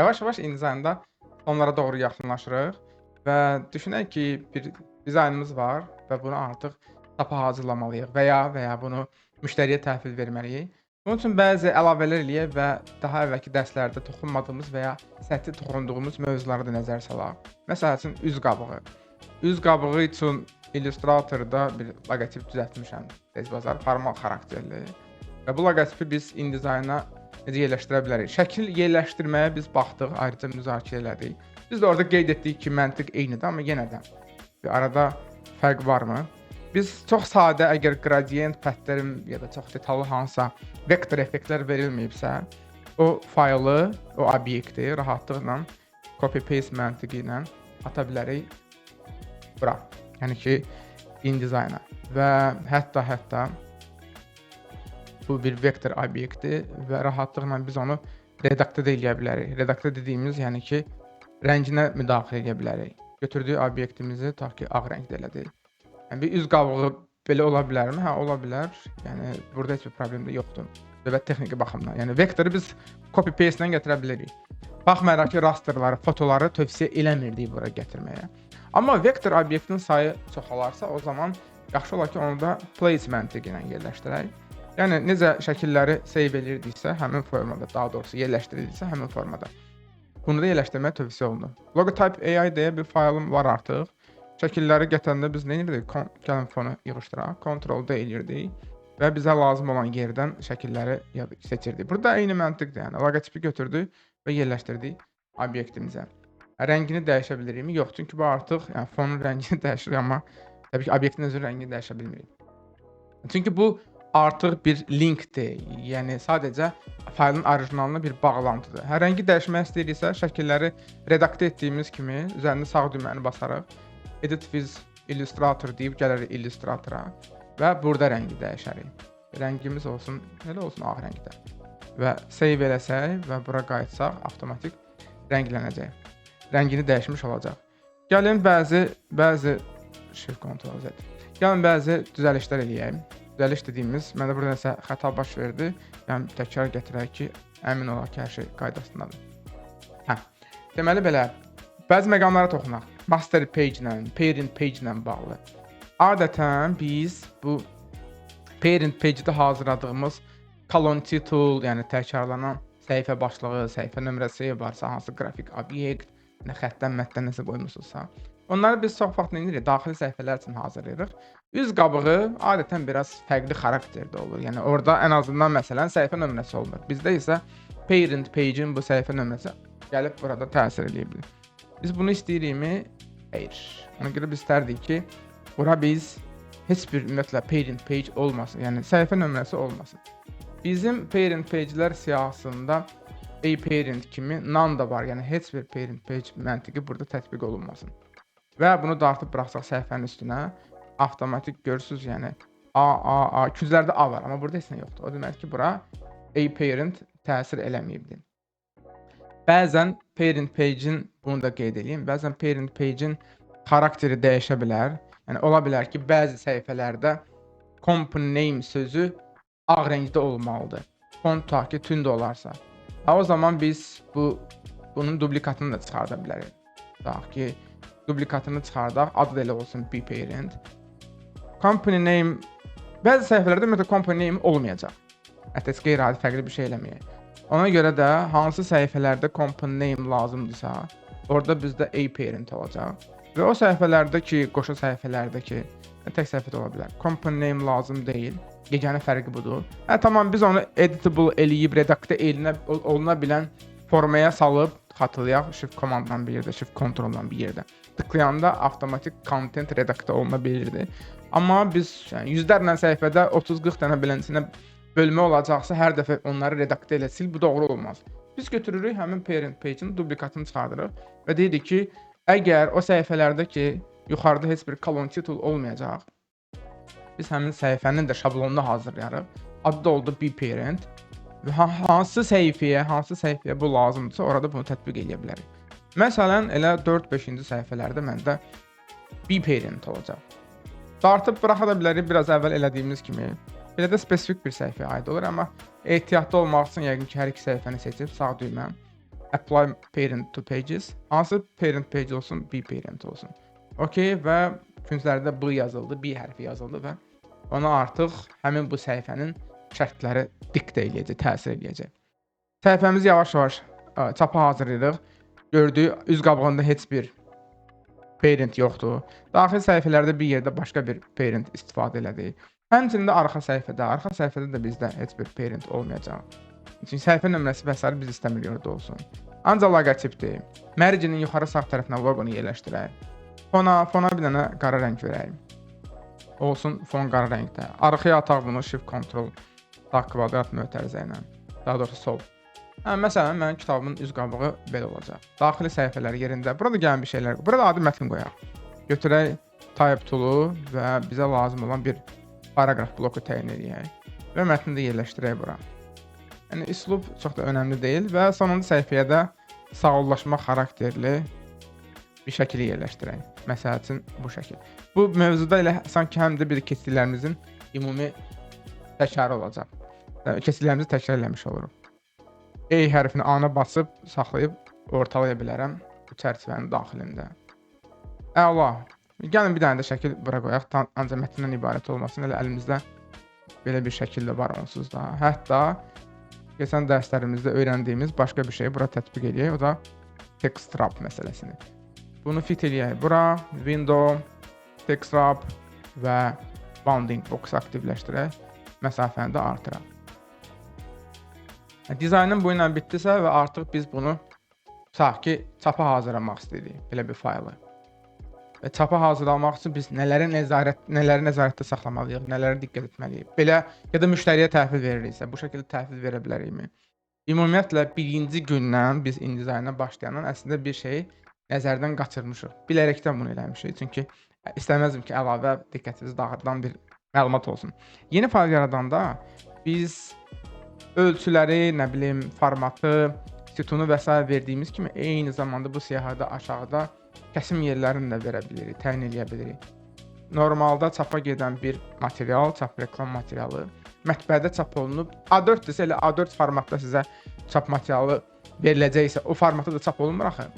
Yavaş-yavaş InDesign'da onlara doğru yaxınlaşırıq və düşünək ki, bir dizaynımız var və bunu artıq SAP-a hazırlamalıyıq və ya bunu müştəriyə təhvil verməliyik. Bunun üçün bəzi əlavələr eləyək və daha əvvəlki dərslərdə toxunmadığımız və ya səthi toxunduğumuz mövzulara da nəzər salaq. Məsəl üçün üz qabığı. Üz qabığı üçün Illustratorda bir loqotip düzəltmişəm. Tez-bazar formal xarakterli. Və bu loqotipi biz InDesign'a necə yerləşdirə bilərik? Şəkil yerləşdirməyə biz baxdıq, ayrıca müzakirə elədik. Biz də orada qeyd etdik ki, məntiq eynidir, amma yenə də bir arada fərq varmı? Biz çox sadə, əgər gradient pattern ya da çox detallı hansısa vektor effektlər verilməyibsə, o faylı, o obyekti rahatlıqla copy-paste məntiqi ilə ata bilərik bura. Yəni ki, InDesign'a və hətta bu bir vektor obyekti və rahatlıqla biz onu redaktə də eləyə bilərik. Redaktə dediyimiz, yəni ki, rənginə müdaxilə edə bilərik. Götürdüyü obyektimizi tutaq ki, ağ rəngdə elədik. Yəni bir üz qabığı belə ola bilərmi? Hə, ola bilər. Yəni burada heç bir problem də yoxdur. Söhbət texniki baxımdan. Yəni vektoru biz copy paste ilə gətirə bilərik. Baxmayaraq ki, rasterları, fotoları tövsiyə eləmirdik bura gətirməyə. Amma vektor obyektin sayı çoxalarsa, o zaman yaxşı olar ki, onu da place məntiqi ilə yerləşdirək. Yəni necə şəkilləri save edirdiksə, həmin formada, daha doğrusu yerləşdirildiksə, həmin formada. Bunu da yerləşdirməyə tövsiyə olunur. Logotype AI deyə bir faylım var artıq. Şəkilləri gətəndə biz nə edirdik? Gəlin fonu yığışdıraq, Ctrl-D eləyirdik və bizə lazım olan yerdən şəkilləri seçirdik. Burada eyni məntiqdir. Yəni logotipi götürdük və yerləşdirdik obyektimizə. Rəngini dəyişə bilirikmi? Yox, çünki bu artıq yəni fonun rəngini dəyişir, amma təbii ki, obyektin özünün rəngini dəyişə bilmirik. Çünki bu artıq bir linkdir. Yəni sadəcə faylın orijinalına bir bağlantıdır. Hər rəngi dəyişmək istəyiriksə, şəkilləri redaktə etdiyimiz kimi üzərində sağ düyməni basarıq. Edit with Illustrator deyib gəlirik Illustratora və burada rəngi dəyişərik. Rəngimiz olsun, elə olsun ağ rəngdə. Və save eləsək və bura qayıtsaq, avtomatik rənglənəcək. Rəngini dəyişmiş olacaq. Gəlin bəzi Shift Ctrl Z. Gəlin bəzi düzəlişlər eləyək. Düzəliş dediyimiz, məndə burada nəsə xəta baş verdi. Yəni təkrar gətirək ki, əmin olaq ki, hər şey qaydasındadır. Hə. Deməli belə, bəzi məqamlara toxunaq. Master page ilə, parent page ilə bağlı. Adətən biz bu parent page-də hazırladığımız column title, yəni təkrarlanan səhifə başlığı, səhifə nömrəsi varsa, hansı qrafik obyekt, xəttdən, mətdən nəsə qoymusunuzsa, onları biz çox vaxt nə edirik? Daxili səhifələr üçün hazırlayırıq. Üz qabığı adətən biraz fərqli xarakterdə olur. Yəni orada ən azından məsələn səhifə nömrəsi olmur. Bizdə isə parent page-in bu səhifə nömrəsi gəlib burada təsir edə bilər. Biz bunu istəyirikmi? Xeyr. Ona görə biz istərdik ki, bura biz heç bir ümumiyyətlə parent page olmasın. Yəni səhifə nömrəsi olmasın. Bizim parent page-lər siyahısında parent kimi none da var. Yəni heç bir parent page məntiqi burada tətbiq olunmasın. Və bunu dartıb buraxsaq səhifənin üstünə, avtomatik görürsüz, yəni A, küzlərdə A var, amma burada heç nə yoxdur. O demək ki, bura parent təsir eləməyibdir. Bəzən parent page-in, bunu da qeyd edeyim, bəzən parent page-in xarakteri dəyişə bilər. Yəni ola bilər ki, bəzi səhifələrdə company name sözü ağ rəngdə olmalıdır. Font ta ki, tünd olarsa. O zaman biz bunun duplikatını da çıxarda bilərik. Bax ki, duplikatını çıxardaq, adı da elə olsun parent. Company name, bəzi səhifələrdə ümumiyyətlə company name olmayacaq. Hətta qeyri-adi fərqli bir şey eləməyək. Ona görə də hansı səhifələrdə company name lazımdırsa, orada bizdə parent olacaq. Və o səhifələrdə ki, qoşu səhifələrdə ki, tək səhifədə ola bilər. Company name lazım deyil. Yeganə fərqi budur. Tamam, biz onu editable eləyib, redaktə oluna bilən formaya salıb, xatırlayaq, Shift komandla bir yerdə, Shift Ctrl-la bir yerdə. Tıklayanda avtomatik content redaktə oluna bilirdi. Amma biz yəni, yüzlərlə səhifədə 30-40 dənə bilənçinə bölmə olacaqsa, hər dəfə onları redaktə elə sil, bu doğru olmaz. Biz götürürük, həmin parent page-in duplikatını çıxardırıq və deyirik ki, əgər o səhifələrdə ki, yuxarıda heç bir column title olmayacaq, biz həmin səhifənin də şablonunu hazırlayarıq. Adı da oldu parent və hansı səhifəyə bu lazımdırsa, orada bunu tətbiq edə bilərik. Məsələn, elə 4-5-ci səhifələrdə məndə parent olacaq. Dartıb buraxa da bilərik, biraz əvvəl elədiyimiz kimi. Belə də spesifik bir səhifəyə aid olur, amma ehtiyatlı olmaq üçün yəqin ki, hər iki səhifəni seçib sağ düymə apply parent to pages. Hansı parent page olsun, B parent olsun. Okay və künclərdə B yazıldı, B hərfi yazıldı və ona artıq həmin bu səhifənin şərtləri diktə eləyəcək, təsir eləyəcək. Səhifəmizi yavaş-yavaş çapa hazırlayırıq. Gördüyü üz qabığında heç bir parent yoxdur. Daxil səhifələrdə bir yerdə başqa bir parent istifadə elədik. Həmçinin də arxa səhifədə də bizdə heç bir parent olmayacaq. Çünki səhifə nömrəsi və s. biz istəmirik orada olsun. Ancaq loqotipdir. Marginin yuxarı sağ tərəfinə loqonu yerləşdirək. Fona bir dənə qara rəng verək. Olsun fon qara rəngdə. Arxaya ataq bunu Shift Ctrl sağ kvadrat mötərizə ilə. Daha doğrusu sol. Məsələn, mənim kitabımın üz qabığı belə olacaq. Daxili səhifələr yerində. Burada gələn bir şeylər. Burada adi mətn qoyaq. Götürək type tool'u və bizə lazım olan bir paragraf bloku təyin edək və mətni də yerləşdirək bura. Yəni üslub çox da önəmli deyil və sonuncu səhifəyə də sağollaşma xarakterli bir şəkil yerləşdirək. Məsəl üçün bu şəkil. Bu mövzuda elə sanki həm də bir keçidlərimizin ümumi təkrarı olacaq. Keçidlərimizi təkrar eləmiş oluruq. E hərfini A-na basıb saxlayıb ortalaya bilərəm bu çərçivənin daxilində. Əla. Gəlin bir dənə də şəkil bura qoyaq. Ancaq mətndən ibarət olmasın. Elə əlimizdə belə bir şəkil də var onsuz da. Hətta keçən dərslərimizdə öyrəndiyimiz başqa bir şeyi bura tətbiq edək. O da text wrap məsələsini. Bunu fit eləyək. Bura window, text wrap və bounding box aktivləşdirək. Məsafəni də artıraq. Dizaynın bu ilə bitdisə və artıq biz bunu tutaq ki, çapa hazırlamaq istəyirik. Belə bir faylı. Və çapa hazırlamaq üçün biz nələri nəzarətdə saxlamalıyıq, nələrə diqqət etməliyik. Belə ya da müştəriyə təhvil veririksə, bu şəkildə təhvil verə bilərikmi? Ümumiyyətlə, birinci gündən biz InDesign'a başlayandan əslində bir şeyi nəzərdən qaçırmışıq. Bilərəkdən bunu eləmişik. Çünki istəməzdim ki, əlavə diqqətinizi dağıdan bir məlumat olsun. Yeni fayl yaradanda biz ölçüləri, nə bilim, formatı, sütunu və s. verdiyimiz kimi eyni zamanda bu siyahıda aşağıda kəsim yerlərini də verə bilirik, təyin edə bilirik. Normalda çapa gedən bir material, çap reklam materialı mətbəədə çap olunub. A4-dirsə elə A4 formatda sizə çap materialı veriləcəksə, o formatda da çap olunmur axı.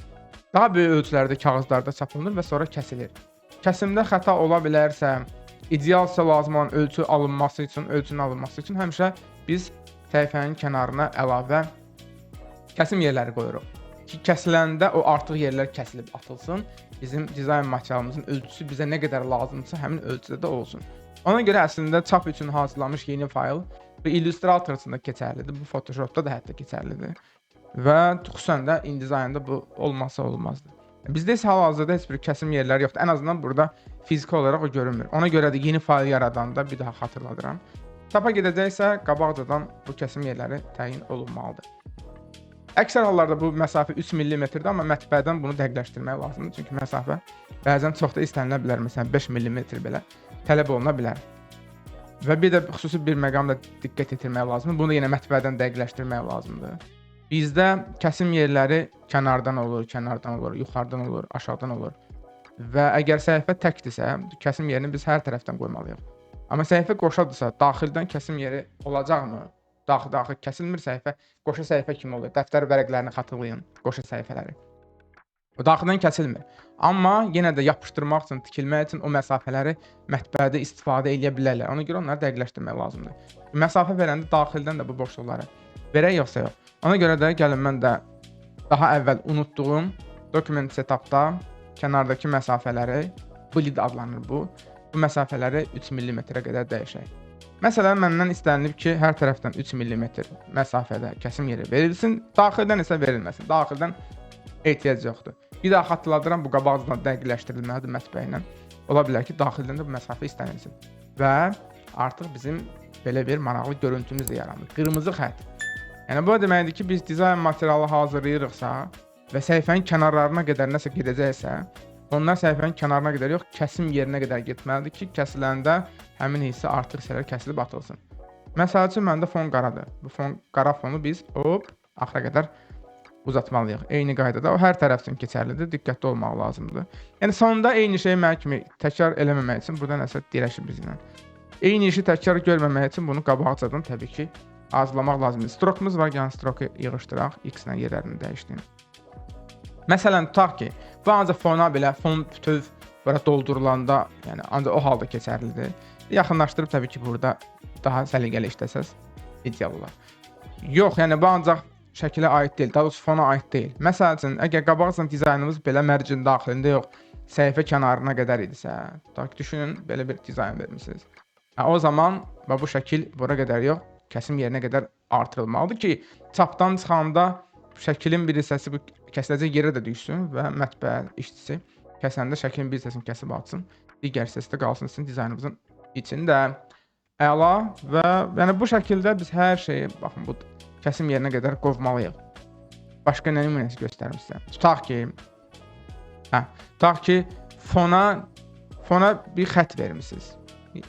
Daha böyük ölçülərdə kağızlarda çap olunur və sonra kəsilir. Kəsimdə xəta ola bilərsə, idealsa lazım olan ölçünün alınması üçün həmişə biz səhifənin kənarına əlavə kəsim yerləri qoyuruq. Ki, kəsiləndə o artıq yerlər kəsilib atılsın. Bizim dizayn materialımızın ölçüsü bizə nə qədər lazımdırsa həmin ölçüdə də olsun. Ona görə əslində çap üçün hazırlanmış yeni fayl bu Illustrator üçün də keçərlidir, bu Photoshopda da hətta keçərlidir. Və xüsusən də InDesign'da bu olmazsa olmazdır. Bizdə isə hal-hazırda heç bir kəsim yerləri yoxdur. Ən azından burada fiziki olaraq o görünmür. Ona görə də yeni fayl yaradanda bir daha xatırladıram. Çapa gedəcəksə qabaqcadan bu kəsim yerləri təyin olunmalıdır. Əksər hallarda bu məsafə 3 mm-dir, amma mətbəədən bunu dəqiqləşdirmək lazımdır. Çünki məsafə bəzən çox da istənilə bilər. Məsələn 5 mm belə tələb oluna bilər. Və bir də xüsusi bir məqamda diqqət yetirmək lazımdır. Bunu da yenə mətbəədən dəqiqləşdirmək lazımdır. Bizdə kəsim yerləri kənardan olur, yuxarıdan olur, aşağıdan olur. Və əgər səhifə təkdirsə, kəsim yerini biz hər tərəfdən qoymalıyıq. Amma səhifə qoşadırsa, daxildən kəsim yeri olacaqmı? Daxil kəsilmir səhifə, qoşa səhifə kimi olur. Dəftər vərəqlərini xatırlayın, qoşa səhifələri. O daxildən kəsilmir. Amma yenə də yapışdırmaq üçün, tikilmək üçün o məsafələri mətbəədə istifadə edə bilərlər. Ona görə onları dəqiqləşdirmək lazımdır. Məsafə verəndə daxildən də bu boşluqları verək yoxsa yox. Ona görə də gəlin mən də daha əvvəl unutduğum document setupda kənardakı məsafələri, bleed adlanır bu. Bu məsafələri 3 mm-ə qədər dəyişək. Məsələn, məndən istənilib ki, hər tərəfdən 3 mm məsafədə kəsim yeri verilsin, daxildən isə verilməsin. Daxildən ehtiyac yoxdur. Bir daha xatırladıram, bu qabaqcadan dəqiqləşdirilməlidir mətbəə ilə. Ola bilər ki, daxildən də bu məsafə istənilsin. Və artıq bizim belə bir maraqlı görüntümüz də yaranır. Qırmızı xətt. Yəni bu deməkdir ki, biz dizayn materialı hazırlayırıqsa və səhifənin kənarlarına qədər nəsə gedəcəksə, onlar səhifənin kənarına qədər yox, kəsim yerinə qədər getməlidir ki, kəsiləndə həmin hissə artıq hissələr kəsilib atılsın. Məsəl üçün məndə fon qaradır. Bu qara fonu biz axıra qədər uzatmalıyıq. Eyni qaydada o hər tərəf üçün keçərlidir, diqqətli olmaq lazımdır. Yəni sonunda eyni şeyi mən kimi təkrar eləməmək üçün burada nəsə dirəşir bizlə. Eyni işi təkrar görməmək üçün bunu qabaqcadan təbii ki hazırlamaq lazımdır. Strokumuz var, gəlin stroku yığışdıraq, x-lə yerlərini dəyişdim. Məsələn, tutaq ki, bu ancaq fona belə, fon bütöv bura doldurulanda, yəni ancaq o halda keçərlidir. Yaxınlaşdırıb təbii ki, burada daha səliqəli işləsəz ideal olar. Yox, yəni bu ancaq şəkilə aid deyil, daha doğrusu fona aid deyil. Məsəl üçün, əgər qabaqcadan dizaynımız belə mərcin daxilində yox, səhifə kənarına qədər idisə, tutaq ki, düşünün, belə bir dizayn vermisiniz. O zaman bu şəkil bura qədər yox, kəsim yerinə qədər artırılmalıdır ki, çapdan çıxanda şəklin bir hissəsi bu kəsiləcək yerə də düşsün və mətbəə işçisi kəsəndə şəklin bir hissəsini kəsib atsın, digər hissəsi də qalsın sizin dizaynınızın içində. Əla və yəni bu şəkildə biz hər şeyi, baxın, bu kəsim yerinə qədər qovmalıyıq. Başqa nə nümunəsi göstərim sizə. Tutaq ki, fona bir xətt vermisiniz.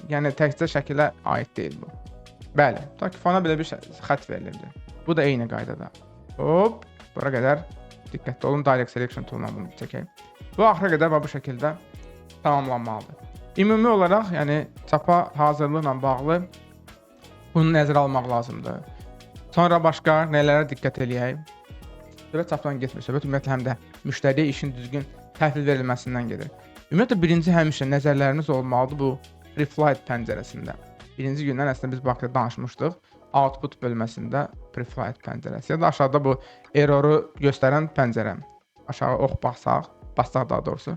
Yəni təkcə şəkilə aid deyil bu. Bəli, tutaq ki, fona belə bir xətt verilirdi. Bu da eyni qaydada. Hop, bura qədər diqqətli olun, Direct Selection toolundan bunu çəkək. Bu axıra qədər bu şəkildə tamamlanmalıdır. Ümumi olaraq, yəni çapa hazırlıqla bağlı bunu nəzərə almaq lazımdır. Sonra başqa nələrə diqqət eləyək? Söhbət çapdan getmir, söhbət ümumiyyətlə həm də müştəriyə işin düzgün təhvil verilməsindən gedir. Ümumiyyətlə birinci həmişə nəzərləriniz olmalıdır bu Preflight pəncərəsində. Birinci gündən əslində biz bu haqqda danışmışdıq. Output bölməsində Preflight pəncərəsi ya da aşağıda bu erroru göstərən pəncərə. Aşağı ox bassaq daha doğrusu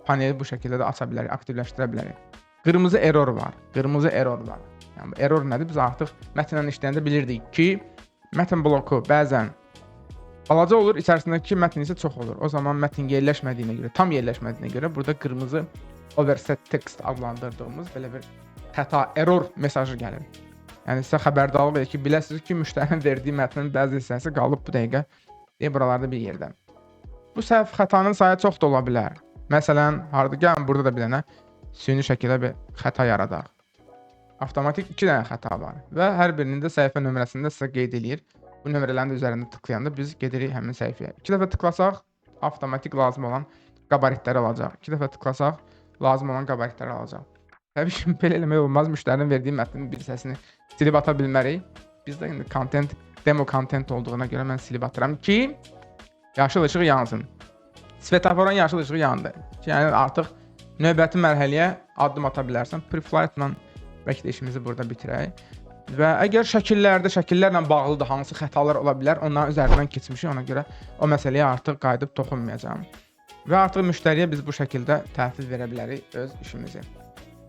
paneli bu şəkildə də aça bilərik, aktivləşdirə bilərik. Qırmızı error var. Yəni error nədir? Biz artıq mətnlə işləyəndə bilirdik ki, mətn bloku bəzən balaca olur, içərisindəki mətn isə çox olur. O zaman mətn yerləşmədiyinə görə, tam yerləşmədiyinə görə burada qırmızı overset text adlandırdığımız belə bir xəta, error mesajı gəlir. Yəni sizə xəbərdarlıq edir ki, biləsiniz ki, müştərinin verdiyi mətnin bəzi hissəsi qalıb bu dəqiqə buralarda bir yerdə. Bu səhv xətanın sayı çox da ola bilər. Məsələn, gəlin burada da bir dənə süni şəkildə bir xəta yaradaq. Avtomatik 2 dənə xəta var və hər birinin də səhifə nömrəsində sizə qeyd eləyir. Bu nömrələrin üzərində tıklayanda biz gedirik həmin səhifəyə. 2 dəfə tıklasaq, avtomatik lazım olan qabaritləri alacaq. 2 dəfə tıklasaq, lazım olan qabaritləri alacaq. Təbii ki, belə eləmək olmaz. Müştərinin verdiyi mətnin bir hissəsini silib ata bilmərik. Bizdə indi demo content olduğuna görə mən silib atıram ki, yaşıl işıq yansın. Svetoforun yaşıl işığı yandı. Yəni artıq növbəti mərhələyə addım ata bilərsən. Preflight-la bəlkə də işimizi burada bitirək. Və əgər şəkillərlə bağlıdır, hansı xətalar ola bilər, onların üzərindən keçmişik, ona görə o məsələyə artıq qayıdıb toxunmayacağam. Və artıq müştəriyə biz bu şəkildə təhvil verə bilərik öz işimizi.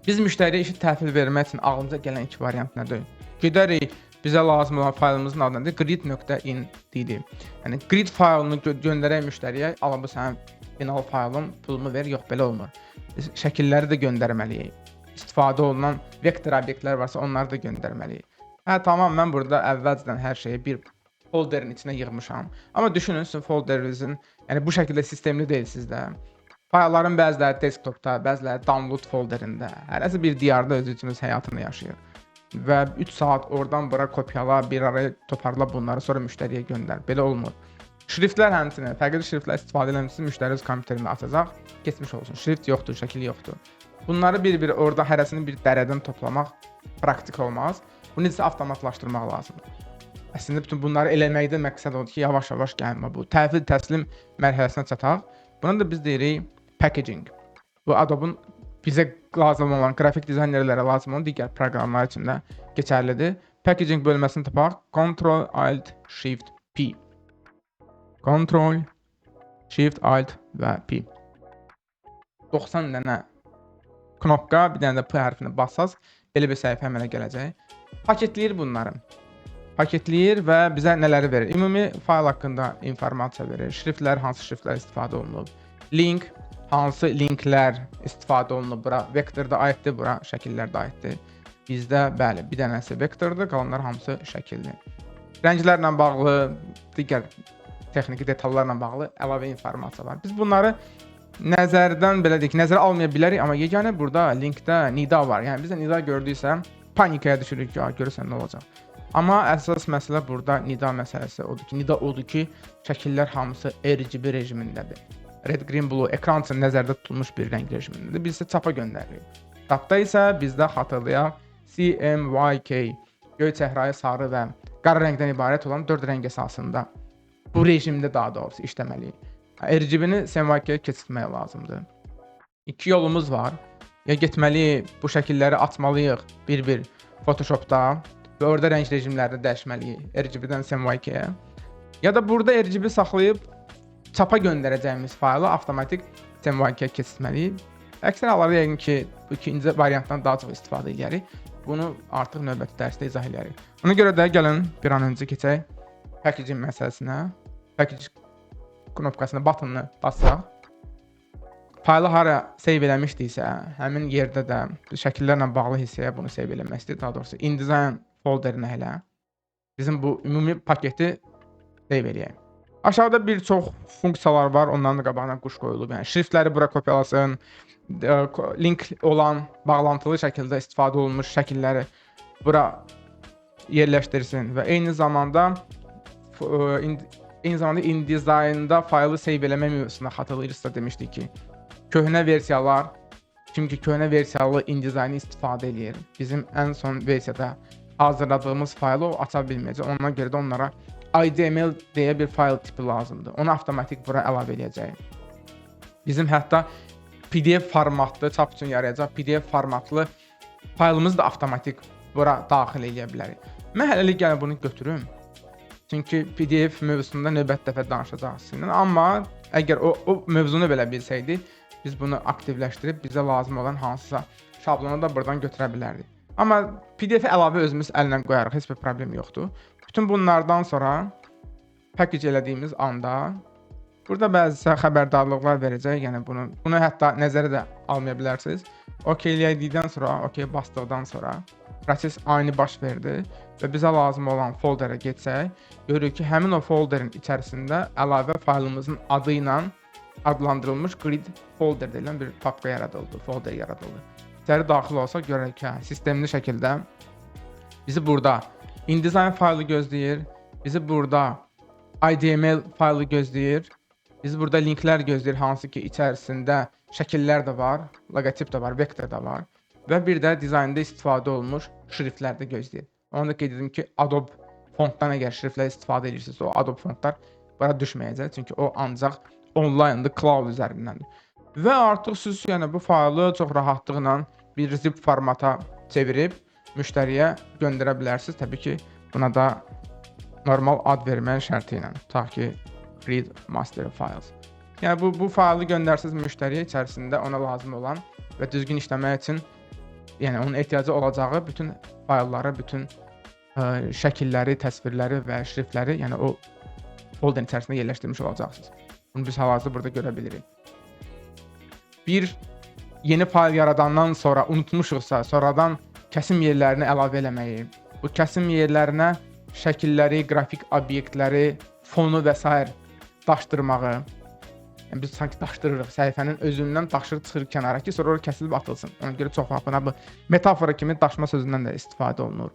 Biz müştəriyə işi təhvil vermək üçün ağlımıza gələn iki variant nədir? Gedərik, bizə lazım olan faylımızın adı nədir? Grid.in deyilir. Yəni grid faylını göndərək müştəriyə, ala bu sənin final faylın, pulumu ver, yox belə olmur. Biz şəkilləri də göndərməliyik. İstifadə olunan vektor obyektlər varsa onları da göndərməliyik. Tamam, mən burada əvvəlcədən hər şeyi bir folderin içinə yığmışam. Amma düşünün, sizin folderinizin, yəni bu şəkildə sistemli deyil sizdə. Faylların bəziləri desktopda, bəziləri download folderində, hərəsi bir diyarda özü üçün öz həyatını yaşayır. Və 3 saat oradan bura kopyala, bir araya toparla bunları, sonra müştəriyə göndər. Belə olmur. Şriftlər həmçinin, fərqli şriftlər istifadə eləmişsiniz, müştəri öz kompüterində açacaq, keçmiş olsun. Şrift yoxdur, şəkil yoxdur. Bunları bir-bir orada hərəsini bir dərədən toplamaq praktik olmaz. Bunu isə avtomatlaşdırmaq lazımdır. Əslində bütün bunları eləməkdə məqsəd odur ki, yavaş-yavaş gəlmə bu təhvil təslim mərhələsinə çataq. Buna da biz deyirik packaging. Bu Adobe-un bizə lazım olan, qrafik dizaynerlərə lazım olan digər proqramlar üçün də keçərlidir. Packaging bölməsini tapaq. Ctrl-Alt-Shift-P. Ctrl-Shift-Alt və P. 90 dənə knopka, bir dənə də P hərfini bassaz, belə bir səhifə əmələ gələcək. Paketləyir bunları. Paketləyir və bizə nələri verir? Ümumi fayl haqqında informasiya verir. Şriftlər, hansı şriftlər istifadə olunub. Link, hansı linklər istifadə olunub bura. Vektor da aiddir, bura şəkillər də aiddir. Bizdə, bəli, bir dənəsi vektordur, qalanlar hamısı şəkildir. Rənglərlə bağlı, digər texniki detallarla bağlı əlavə informasiya var. Biz bunları nəzərdən belə deyək, nəzərə almaya bilərik, amma yeganə burada linkdə nida var. Yəni bizdə nida gördüksə, panikaya düşürük ki, görürsən nə olacaq. Amma əsas məsələ burada nida məsələsi odur ki, nida odur ki, şəkillər hamısı RGB rejimindədir. Red, green, blue ekran üçün nəzərdə tutulmuş bir rəng rejimindədir. Biz isə çapa göndəririk. Çapda isə bizdə xatırlayaq CMYK, göy çəhrayı sarı və qara rəngdən ibarət olan 4 rəng əsasında bu rejimdə daha doğrusu işləməliyik. RGB-ni CMYK-yə keçirtmək lazımdır. İki yolumuz var. Ya getməliyik, bu şəkilləri açmalıyıq bir-bir Photoshopda və orada rəng rejimlərini dəyişməliyik RGB-dən CMYK-yə. Ya da burada RGB saxlayıb çapa göndərəcəyimiz faylı avtomatik CMYK-yə keçirtməliyik. Əksər hallarda yəqin ki, bu ikinci variantdan daha çox istifadə edərik. Bunu artıq növbəti dərsdə izah edərik. Ona görə də gəlin bir an öncə keçək packaging məsələsinə. Package knopkasına, buttonunu basaq. Faylı hara save eləmişdiksə, həmin yerdə də şəkillərlə bağlı hissəyə bunu save eləmək istəyir. Daha doğrusu InDesign folderinə elə bizim bu ümumi paketi save eləyək. Aşağıda bir çox funksiyalar var, onların da qabağına quş qoyulub. Yəni şriftləri bura kopyalasın, link olan bağlantılı şəkildə istifadə olunmuş şəkilləri bura yerləşdirsin və eyni zamanda InDesign'da faylı save eləmək mövzusunda xatırlayırsınızsa demişdik ki, köhnə versiyalar, çünki köhnə versiyalı InDesign'ı istifadə eləyir. Bizim ən son versiyada hazırladığımız faylı o aça bilməyəcək. Ona görə də onlara IDML deyə bir fayl tipi lazımdır. Onu avtomatik bura əlavə edəcəyik. Bizim hətta PDF formatlı, çap üçün yarayacaq PDF formatlı faylımızı da avtomatik bura daxil edə bilərik. Mən hələlik gəlin bunu götürüm. Çünki PDF mövzusunda növbəti dəfə danışacağıq sizinlə. Amma əgər o mövzunu belə bilsəydik, biz bunu aktivləşdirib bizə lazım olan hansısa şablonu da buradan götürə bilərdik. Amma PDF-i əlavə özümüz əllə qoyarıq, heç bir problem yoxdur. Bütün bunlardan sonra package elədiyimiz anda burada bəzi xəbərdarlıqlar verəcək. Yəni bunu hətta nəzərə də almaya bilərsiniz. OK elədikdən sonra, OK basdıqdan sonra proses aynı baş verdi və bizə lazım olan folderə getsək, görürük ki, həmin o folderin içərisində əlavə faylımızın adı ilə adlandırılmış grid folder deyilən bir papka yaradıldı, folder yaradıldı. İçəri daxil olsaq görürük ki, sistemli şəkildə bizi burada InDesign faylı gözləyir, bizi burada IDML faylı gözləyir, bizi burada linklər gözləyir, hansı ki, içərisində şəkillər də var, logotip də var, vektor da var və bir də dizaynda istifadə olunmuş şriftlər də gözləyir. Onu da qeyd edim ki, Adobe fontdan əgər şriftlər istifadə edirsinizsə, o Adobe fontlar bura düşməyəcək, çünki o ancaq online'dır, cloud üzərindəndir. Və artıq siz yəni bu faylı çox rahatlıqla bir zip formata çevirib müştəriyə göndərə bilərsiniz. Təbii ki, buna da normal ad vermək şərti ilə, ta ki read master files. Yəni bu faylı göndərsiniz müştəriyə, içərisində ona lazım olan və düzgün işləmək üçün yəni onun ehtiyacı olacağı bütün faylları, bütün şəkilləri, təsvirləri və şriftləri, yəni o folderin içərisində yerləşdirmiş olacaqsınız. Bunu biz hal-hazırda burada görə bilirik. Bir yeni fayl yaradandan sonra unutmuşuqsa, sonradan kəsim yerlərini əlavə eləməyi, bu kəsim yerlərinə şəkilləri, qrafik obyektləri, fonu və s. daşdırmağı, yəni biz sanki daşdırırıq, səhifənin özündən daşır çıxır kənara ki, sonra orada kəsilib atılsın. Ona görə çox vaxt buna bu metafora kimi daşma sözündən də istifadə olunur.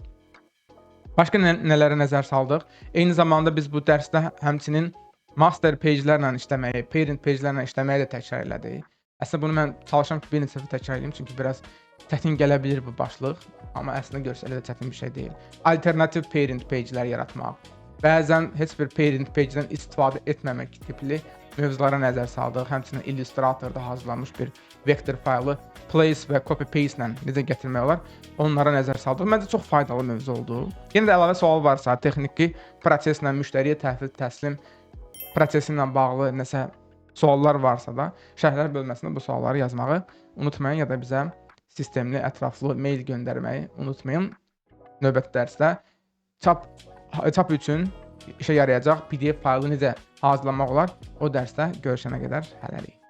Başqa nələrə nəzər saldıq? Eyni zamanda biz bu dərsdə həmçinin master page'lərlə işləməyi, parent page'lərlə işləməyi də təkrar elədik. Əslində bunu mən çalışam ki, bir neçə dəfə təkrar edeyim, çünki biraz çətin gələ bilir bu başlıq, amma əslində görsə elə də çətin bir şey deyil. Alternativ parent page'lər yaratmaq, bəzən heç bir parent page'dən istifadə etməmək tipli mövzulara nəzər saldıq. Həmçinin Illustratorda hazırlanmış bir vektor faylı place və copy paste ilə necə gətirmək olar, onlara nəzər saldıq. Məncə çox faydalı mövzu oldu. Yenə də əlavə sual varsa, texniki proseslə müştəriyə təhvil təslim prosesi ilə bağlı nəsə suallar varsa da şərhlər bölməsində bu sualları yazmağı unutmayın ya da bizə sistemli, ətraflı mail göndərməyi unutmayın. Növbəti dərsdə çap üçün işə yarayacaq PDF faylı necə hazırlamaq olar, o dərsdə görüşənə qədər hələlik.